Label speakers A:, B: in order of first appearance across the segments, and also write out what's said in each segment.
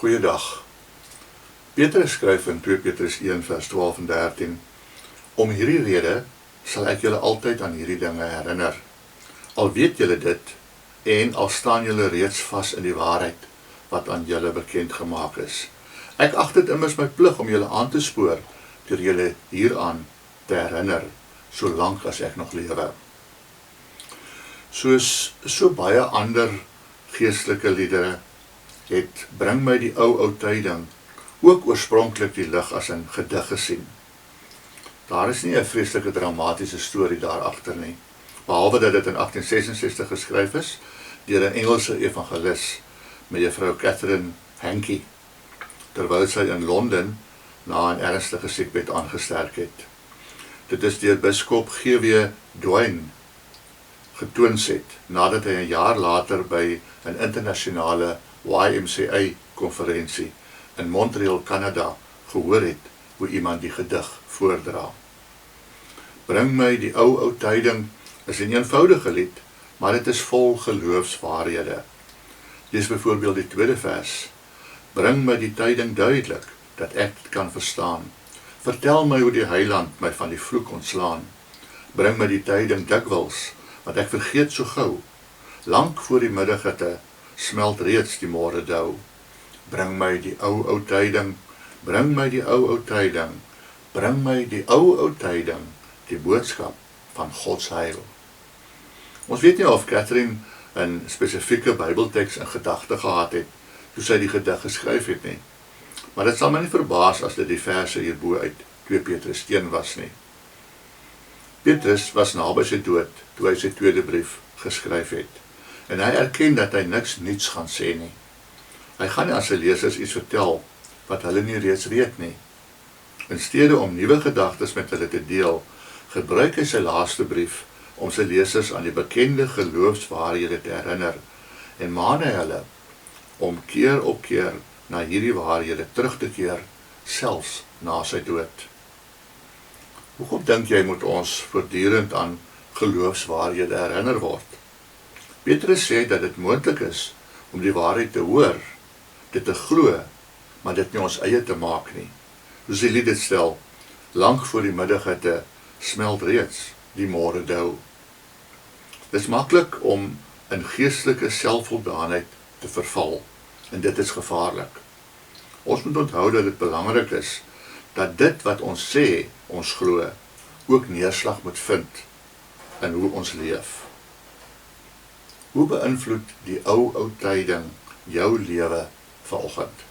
A: Goeiedag. Petrus skryf in 2 Petrus 1 vers 12 en 13: Om hierdie rede sal ek julle altyd aan hierdie dinge herinner. Al weet julle dit, en al staan julle reeds vas in die waarheid wat aan julle bekend gemaak is. Ek ag dit immers my plig om julle aan te spoor deur julle hieraan te herinner, solank as ek nog lewe. Soos so baie ander geestelike liedere het Bring my die ou tyding ook oorspronklik die lig as 'n gedig gesien. Daar is nie 'n vreeslike dramatiese storie daarachter nie, behalwe dat dit in 1866 geskryf is deur 'n Engelse evangelis, mevrou Catherine Hankey, terwyl sy in Londen na 'n ernstige siekbed aangesterk het. Dit is deur biskop G.W. Dwayne getoons het, nadat hy 'n jaar later by 'n internasionale YMCA-konferensie in Montreal, Canada, gehoor het hoe iemand die gedig voordra. Bring my die ou tyding is 'n eenvoudige lied, maar dit is vol geloofswaarhede. Lees byvoorbeeld die tweede vers. Bring my die tyding duidelik, dat ek dit kan verstaan. Vertel my hoe die Heiland my van die vloek ontslaan. Bring my die tyding dikwels, want ek vergeet so gou. Lank voor die middagete smelt reeds die môre dou. Bring my die ou tyding, bring my die ou tyding, bring my die ou tyding, die boodskap van Gods heil. Ons weet nie of Catherine 'n spesifieke Bybelteks in gedagte gehad het, toe sy die gedig geskryf het nie. Maar dit sal my nie verbaas as dit die verse hierbo uit 2 Petrus 1 was nie. Petrus was naby sy dood, toe hy sy tweede brief geskryf het. En hy erken dat hy niks nuuts gaan sê nie. Hy gaan nie aan sy lesers iets vertel, wat hulle nie reeds weet nie. In steede om nuwe gedagtes met hulle te deel, gebruik hy sy laaste brief om sy lesers aan die bekende geloofswaarhede te herinner, en maan hy hulle om keer op keer na hierdie waarhede terug te keer, selfs na sy dood. Hoekom dink jy moet ons voortdurend aan geloofswaarhede herinner word? Petrus sê dat dit moontlik is om die waarheid te hoor, dit te glo, maar dit nie ons eie te maak nie. Soos die lied dit stel, lank voor die middagete smelt reeds die môre dou. Dit is maklik om in geestelike selfvoldaanheid te verval, en dit is gevaarlik. Ons moet onthou dat dit belangrik is, dat dit wat ons sê, ons glo, ook neerslag moet vind in hoe ons leef. Hoe beïnvloed die ou tyding jou lewe vanoggend?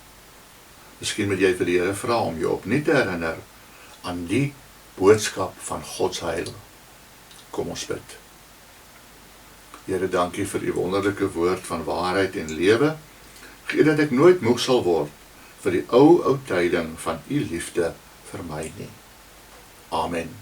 A: Miskien moet jy vir die Here vra om jou opnuut te herinner aan die boodskap van Gods heil. Kom ons bid. Here, dankie vir u wonderlike woord van waarheid en lewe. Gee dat ek nooit moeg sal word vir die ou tyding van u liefde vir my nie. Amen.